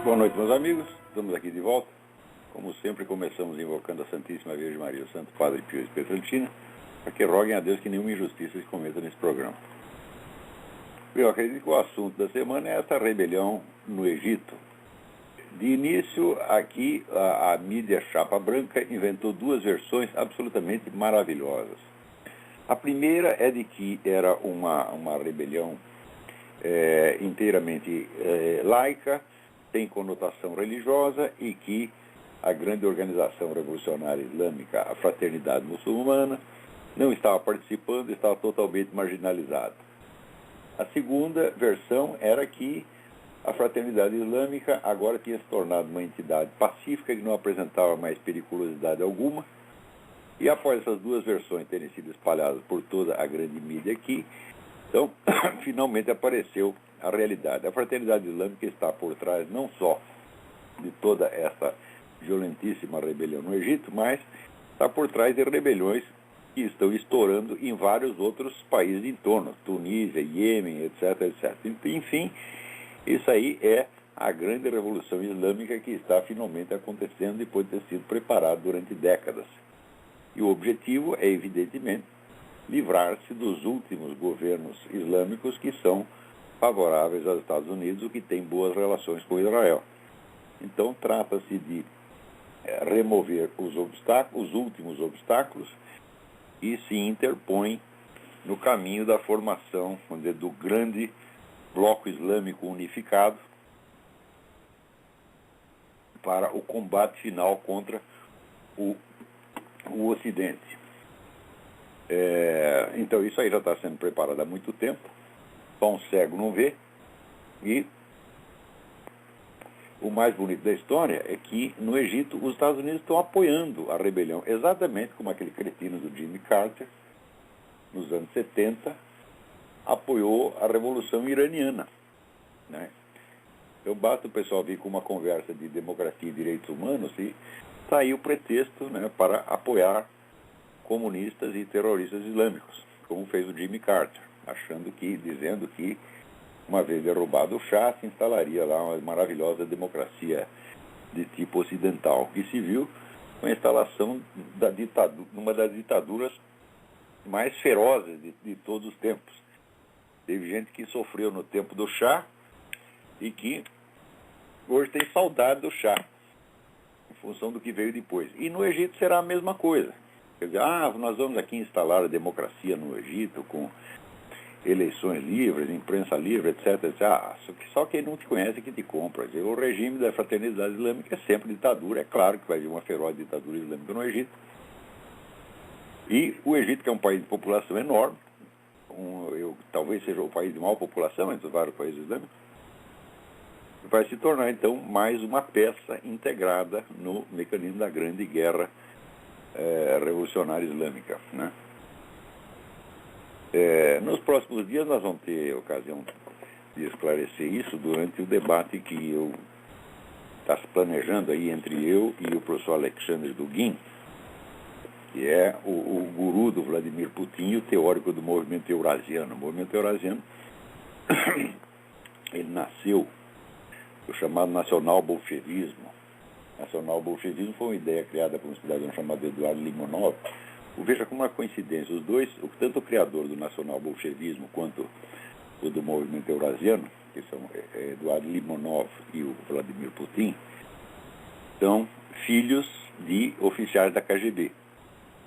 Boa noite, meus amigos. Estamos aqui de volta. Como sempre, começamos invocando a Santíssima Virgem Maria, o Santo Padre Pio e Pietrelcina, para que roguem a Deus que nenhuma injustiça se cometa nesse programa. Eu acredito que o assunto da semana é essa rebelião no Egito. De início, aqui, a mídia chapa branca inventou duas versões absolutamente maravilhosas. A primeira é de que era uma rebelião inteiramente laica, tem conotação religiosa, e que a grande organização revolucionária islâmica, a Fraternidade Muçulmana, não estava participando, estava totalmente marginalizada. A segunda versão era que a Fraternidade Islâmica agora tinha se tornado uma entidade pacífica que não apresentava mais periculosidade alguma. E após essas duas versões terem sido espalhadas por toda a grande mídia aqui, então, finalmente apareceu a realidade. A Fraternidade Islâmica está por trás não só de toda essa violentíssima rebelião no Egito, mas está por trás de rebeliões que estão estourando em vários outros países em torno, Tunísia, Iêmen, etc, etc. Enfim, isso aí é a grande revolução islâmica que está finalmente acontecendo depois de ter sido preparada durante décadas. E o objetivo é, evidentemente, livrar-se dos últimos governos islâmicos que são favoráveis aos Estados Unidos, o que tem boas relações com Israel. Então, trata-se de remover os últimos obstáculos, e se interpõe no caminho da formação do grande bloco islâmico unificado para o combate final contra o Ocidente. Então isso aí já está sendo preparado há muito tempo, só um cego não vê, e o mais bonito da história é que no Egito os Estados Unidos estão apoiando a rebelião, exatamente como aquele cretino do Jimmy Carter, nos anos 70, apoiou a Revolução Iraniana, né? Então basta o pessoal vir com uma conversa de democracia e direitos humanos e está aí o pretexto, né, para apoiar comunistas e terroristas islâmicos, como fez o Jimmy Carter, dizendo que uma vez derrubado o Shah, se instalaria lá uma maravilhosa democracia de tipo ocidental, que se viu com a instalação da ditadura, uma das ditaduras mais ferozes de todos os tempos. Teve gente que sofreu no tempo do Shah e que hoje tem saudade do Shah, em função do que veio depois. E no Egito será a mesma coisa. Quer dizer, nós vamos aqui instalar a democracia no Egito com eleições livres, imprensa livre, etc, etc. Só quem não te conhece que te compra. Quer dizer, o regime da Fraternidade Islâmica é sempre ditadura. É claro que vai haver uma feroz ditadura islâmica no Egito. E o Egito, que é um país de população enorme, talvez seja o país de maior população entre os vários países islâmicos, vai se tornar, então, mais uma peça integrada no mecanismo da grande guerra revolucionária islâmica, né? Nos próximos dias nós vamos ter ocasião de esclarecer isso durante o debate que está se planejando aí entre eu e o professor Alexandre Dugin, que é o guru do Vladimir Putin e o teórico do movimento eurasiano. O movimento eurasiano ele nasceu do chamado nacional-bolchevismo. Nacional-bolchevismo foi uma ideia criada por um cidadão chamado Eduardo Limonov. Veja como uma coincidência, os dois, tanto o criador do nacional-bolchevismo quanto o do movimento eurasiano, que são Eduardo Limonov e o Vladimir Putin, são filhos de oficiais da KGB.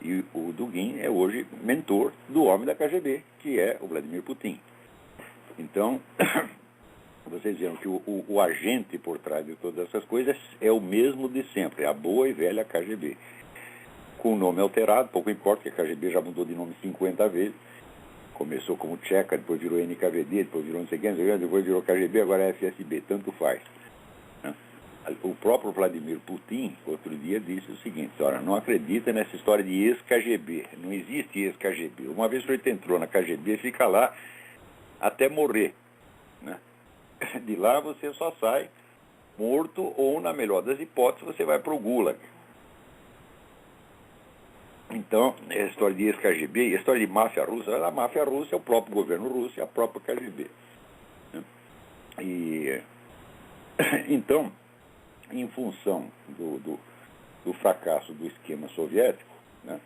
E o Dugin é hoje mentor do homem da KGB, que é o Vladimir Putin. Então, vocês viram que o agente por trás de todas essas coisas é o mesmo de sempre, a boa e velha KGB. Com o nome alterado, pouco importa, que a KGB já mudou de nome 50 vezes. Começou como Tcheca, depois virou NKVD, depois virou não sei quem, depois virou KGB, agora é FSB, tanto faz. O próprio Vladimir Putin, outro dia, disse o seguinte: olha, não acredita nessa história de ex-KGB, não existe ex-KGB. Uma vez que você entrou na KGB, fica lá até morrer, né? De lá você só sai morto ou, na melhor das hipóteses, você vai para o Gulag. Então, a história de ex-KGB, a história de máfia russa, a máfia russa é o próprio governo russo e a própria KGB. E, então, em função do fracasso do esquema soviético, né,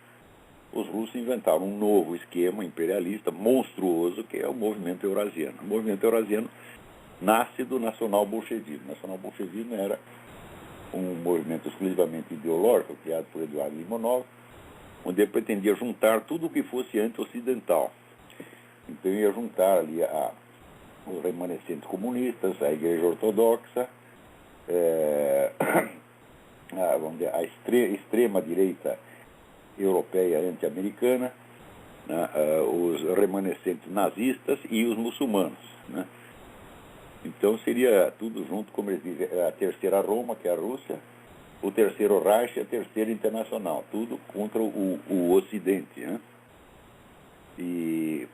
os russos inventaram um novo esquema imperialista monstruoso, que é o movimento eurasiano. O movimento eurasiano nasce do nacional-bolchevismo. O nacional-bolchevismo era um movimento exclusivamente ideológico, criado por Eduardo Limonov, onde ele pretendia juntar tudo o que fosse anti-ocidental. Então ia juntar ali os remanescentes comunistas, a Igreja Ortodoxa, vamos dizer, a extrema-direita europeia anti-americana, né, os remanescentes nazistas e os muçulmanos, né? Então seria tudo junto, como eles dizem, a terceira Roma, que é a Rússia, o terceiro Reich e a terceira Internacional, tudo contra o Ocidente, né? E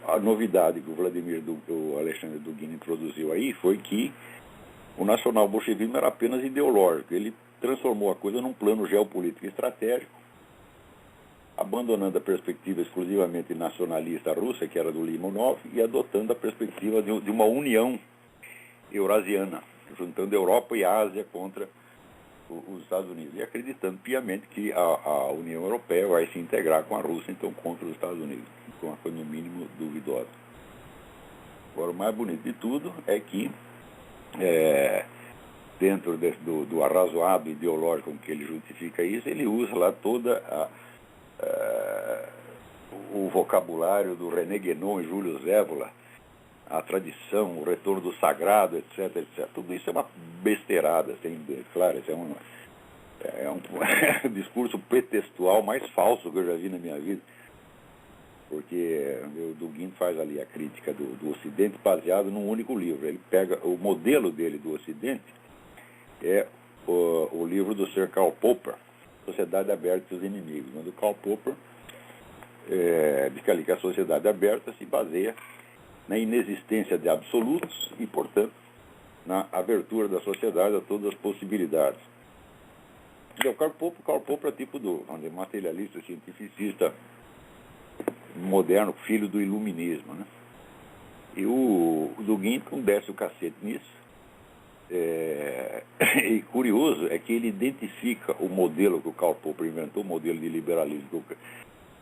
a novidade que o Alexandre Dugin introduziu aí foi que o nacional-bolchevismo era apenas ideológico. Ele transformou a coisa num plano geopolítico estratégico, abandonando a perspectiva exclusivamente nacionalista russa, que era do Limonov, e adotando a perspectiva de uma união eurasiana, juntando Europa e Ásia contra os Estados Unidos, e acreditando piamente que a União Europeia vai se integrar com a Rússia, então contra os Estados Unidos, que é uma coisa no mínimo duvidosa. Agora, o mais bonito de tudo é que, dentro do arrazoado ideológico com que ele justifica isso, ele usa lá toda o vocabulário do René Guénon e Júlio Zévola, a tradição, o retorno do sagrado, etc, etc. Tudo isso é uma besteirada, claro, isso é um discurso pretextual mais falso que eu já vi na minha vida, porque o Dugin faz ali a crítica do Ocidente baseado num único livro. Ele pega o modelo dele do Ocidente, é o livro do Sir Karl Popper, Sociedade Aberta e os Inimigos, onde o Karl Popper diz que a sociedade aberta se baseia na inexistência de absolutos e, portanto, na abertura da sociedade a todas as possibilidades. E o Karl Popper é tipo do materialista, cientificista moderno, filho do iluminismo, né? E o Dugin desce o cacete nisso. E curioso é que ele identifica o modelo que o Karl Popper inventou, o modelo de liberalismo que o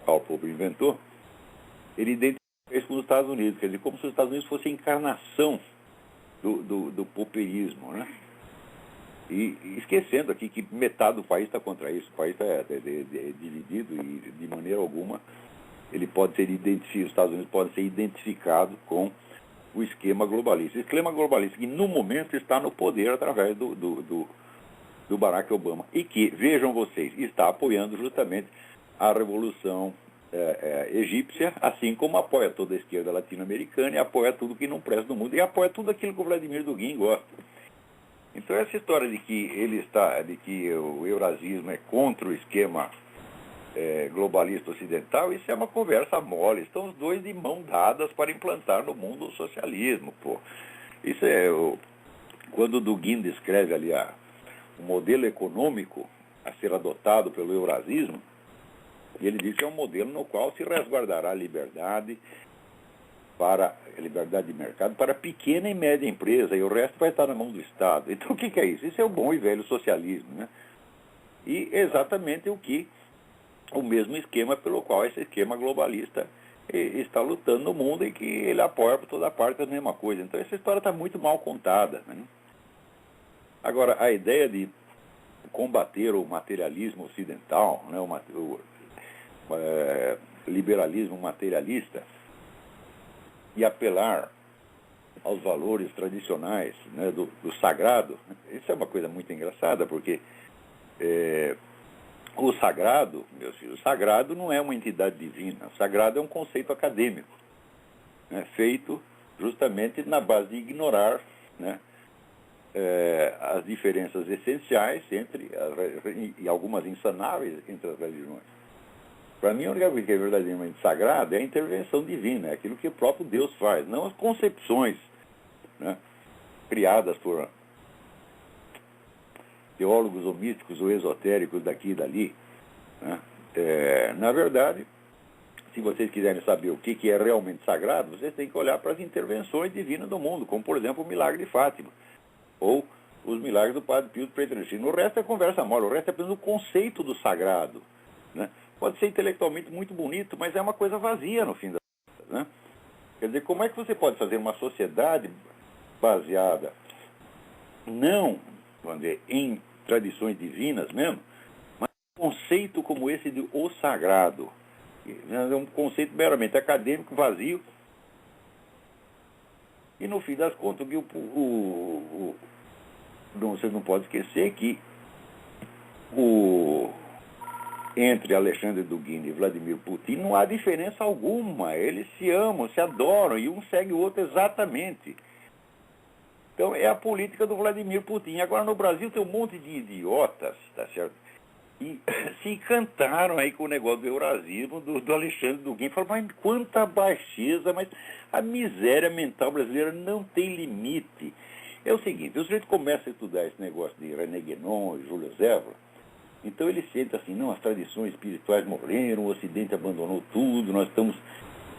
Karl Popper inventou, ele identifica isso com os Estados Unidos, quer dizer, como se os Estados Unidos fosse a encarnação do popperismo, né? E esquecendo aqui que metade do país está contra isso. O país é dividido e, de maneira alguma, ele pode ser identificado, os Estados Unidos podem ser identificados com o esquema globalista. O esquema globalista que, no momento, está no poder através do Barack Obama. E que, vejam vocês, está apoiando justamente a Revolução egípcia, assim como apoia toda a esquerda latino-americana e apoia tudo que não presta no mundo e apoia tudo aquilo que o Vladimir Dugin gosta. Então essa história de que o eurasismo é contra o esquema globalista ocidental, isso é uma conversa mole. Estão os dois de mão dadas para implantar no mundo o socialismo, pô. Isso quando o Dugin descreve ali o modelo econômico a ser adotado pelo eurasismo, e ele diz que é um modelo no qual se resguardará a liberdade de mercado para pequena e média empresa, e o resto vai estar na mão do Estado. Então o que é isso? Isso é o bom e velho socialismo, né? E exatamente o mesmo esquema pelo qual esse esquema globalista está lutando no mundo e que ele apoia por toda parte a mesma coisa. Então essa história está muito mal contada, né? Agora, a ideia de combater o materialismo ocidental, né, o liberalismo materialista, e apelar aos valores tradicionais, né, do sagrado, isso é uma coisa muito engraçada, porque o sagrado, meus filhos, o sagrado não é uma entidade divina, o sagrado é um conceito acadêmico, né, feito justamente na base de ignorar, né, as diferenças essenciais e algumas insanáveis entre as religiões. Para mim, a única coisa que é verdadeiramente sagrada é a intervenção divina, é aquilo que o próprio Deus faz, não as concepções, né, criadas por teólogos ou místicos ou esotéricos daqui e dali, né? Na verdade, se vocês quiserem saber o que é realmente sagrado, vocês têm que olhar para as intervenções divinas do mundo, como, por exemplo, o milagre de Fátima, ou os milagres do Padre Pio de Pietrelcina. O resto é conversa mole, o resto é apenas o conceito do sagrado, né? Pode ser intelectualmente muito bonito, mas é uma coisa vazia no fim das contas, né? Quer dizer, como é que você pode fazer uma sociedade baseada não, vamos dizer, em tradições divinas mesmo, mas um conceito como esse de o sagrado? É um conceito meramente acadêmico, vazio, e no fim das contas você não pode esquecer que entre Alexandre Dugin e Vladimir Putin não há diferença alguma. Eles se amam, se adoram, e um segue o outro exatamente. Então é a política do Vladimir Putin. Agora no Brasil tem um monte de idiotas, tá certo? E se encantaram aí com o negócio do eurasismo do Alexandre Dugin. Falaram, mas quanta baixeza, mas a miséria mental brasileira não tem limite. É o seguinte, o sujeito começa a estudar esse negócio de René Guénon e Júlio Zévola, então ele sente assim, não, as tradições espirituais morreram, o Ocidente abandonou tudo, nós estamos,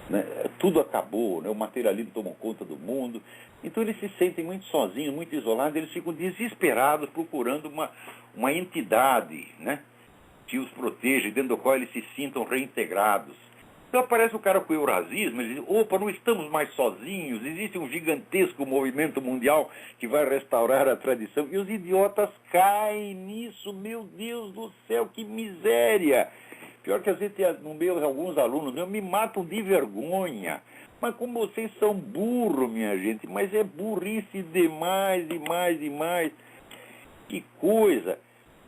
né, tudo acabou, né, o materialismo tomou conta do mundo. Então eles se sentem muito sozinhos, muito isolados, eles ficam desesperados procurando uma entidade, né, que os proteja, dentro do qual eles se sintam reintegrados. Então aparece o cara com o eurasismo, ele diz, opa, não estamos mais sozinhos, existe um gigantesco movimento mundial que vai restaurar a tradição. E os idiotas caem nisso, meu Deus do céu, que miséria! Pior que às vezes no meio alguns alunos meus me matam de vergonha. Mas como vocês são burros, minha gente, mas é burrice demais, demais, demais. Que coisa!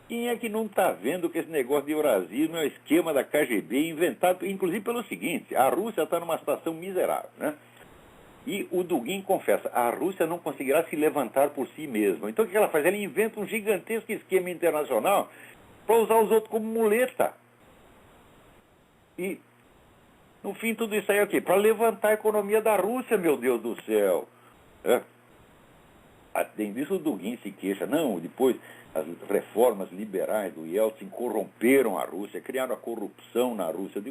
Quem é que não está vendo que esse negócio de eurasismo é o esquema da KGB inventado, inclusive pelo seguinte, a Rússia está numa situação miserável, né? E o Dugin confessa, a Rússia não conseguirá se levantar por si mesma. Então o que ela faz? Ela inventa um gigantesco esquema internacional para usar os outros como muleta. E, no fim, tudo isso aí é o quê? Para levantar a economia da Rússia, meu Deus do céu. Além disso, o Dugin se queixa, não, depois as reformas liberais do Yeltsin corromperam a Rússia, criaram a corrupção na Rússia.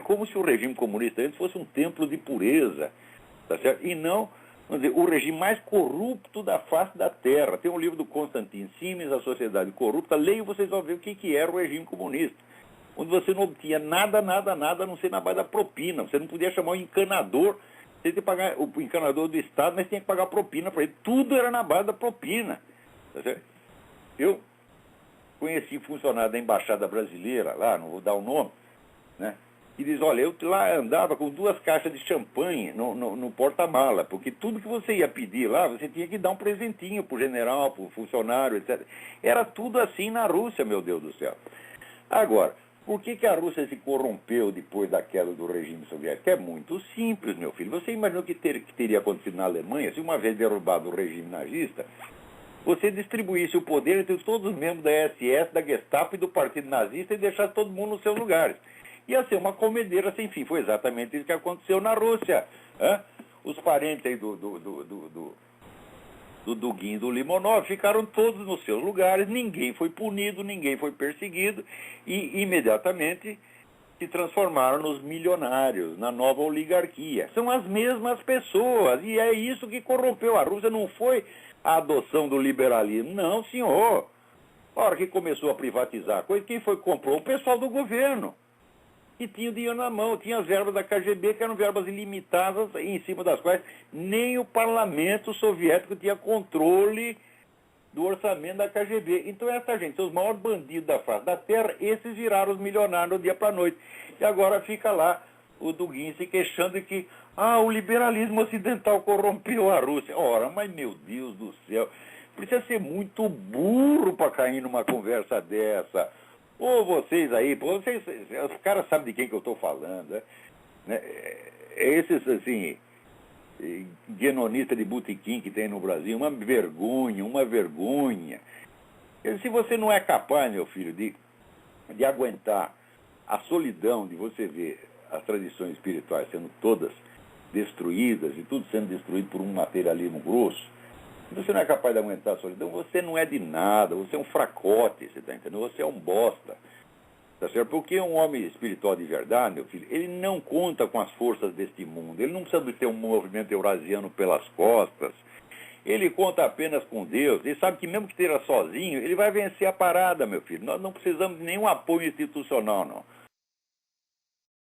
Como se o regime comunista antes fosse um templo de pureza, tá certo? E não, vamos dizer, o regime mais corrupto da face da Terra. Tem um livro do Konstantin Siemens, A Sociedade Corrupta, leiam, vocês vão ver o que era o regime comunista, onde você não obtinha nada, a não ser na base da propina. Você não podia chamar o encanador, você tinha que pagar o encanador do Estado, mas tinha que pagar propina para ele. Tudo era na base da propina, tá certo? Eu conheci funcionário da Embaixada Brasileira, lá, não vou dar o nome, né? E diz, olha, eu lá andava com 2 caixas de champanhe no porta-mala, porque tudo que você ia pedir lá, você tinha que dar um presentinho pro general, pro funcionário, etc. Era tudo assim na Rússia, meu Deus do céu. Agora, por que a Rússia se corrompeu depois da queda do regime soviético? É muito simples, meu filho. Você imaginou que teria acontecido na Alemanha, se uma vez derrubado o regime nazista, você distribuísse o poder entre todos os membros da SS, da Gestapo e do Partido Nazista e deixasse todo mundo nos seus lugares. Ia ser uma comedeira sem fim. Foi exatamente isso que aconteceu na Rússia. Os parentes aí do Dugin e do Limonov ficaram todos nos seus lugares, ninguém foi punido, ninguém foi perseguido, e imediatamente se transformaram nos milionários, na nova oligarquia. São as mesmas pessoas, e é isso que corrompeu a Rússia. Não foi a adoção do liberalismo, não, senhor. A hora que começou a privatizar a coisa, quem foi que comprou? O pessoal do governo. E tinha o dinheiro na mão, tinha as verbas da KGB, que eram verbas ilimitadas, em cima das quais nem o parlamento soviético tinha controle do orçamento da KGB. Então essa gente, são os maiores bandidos da face da terra, esses viraram os milionários do dia para a noite. E agora fica lá o Dugin se queixando de que o liberalismo ocidental corrompeu a Rússia. Ora, mas meu Deus do céu, precisa ser muito burro para cair numa conversa dessa. Ou vocês aí, os caras sabem de quem que eu estou falando, né? Esses, assim, guenonistas de botequim que tem no Brasil, uma vergonha, uma vergonha. Se você não é capaz, meu filho, de aguentar a solidão de você ver as tradições espirituais sendo todas destruídas e tudo sendo destruído por um materialismo grosso, se você não é capaz de aguentar a solidão, você não é de nada, você é um fracote, você está entendendo? Você é um bosta. Tá certo? Porque um homem espiritual de verdade, meu filho, ele não conta com as forças deste mundo. Ele não precisa de ter um movimento eurasiano pelas costas. Ele conta apenas com Deus. Ele sabe que mesmo que esteja sozinho, ele vai vencer a parada, meu filho. Nós não precisamos de nenhum apoio institucional, não.